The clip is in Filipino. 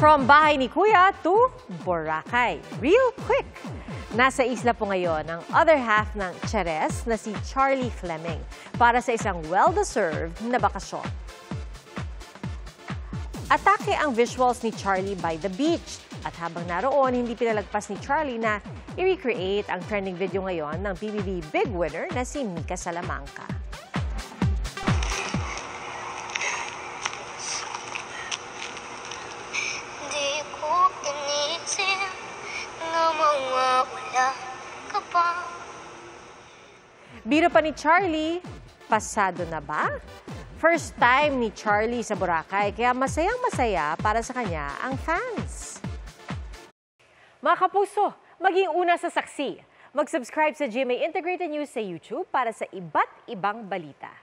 From bahay ni Kuya to Boracay. Real quick! Nasa isla po ngayon ang other half ng Chares na si Charlie Fleming para sa isang well-deserved na bakasyon. Atake ang visuals ni Charlie by the beach. At habang naroon, hindi pinalagpas ni Charlie na i-recreate ang trending video ngayon ng PBB Big Winner na si Mika Salamanca. Biro pa ni Charlie, pasado na ba? First time ni Charlie sa Boracay, kaya masayang-masaya para sa kanya ang fans. Mga kapuso, maging una sa saksi. Mag-subscribe sa GMA Integrated News sa YouTube para sa iba't ibang balita.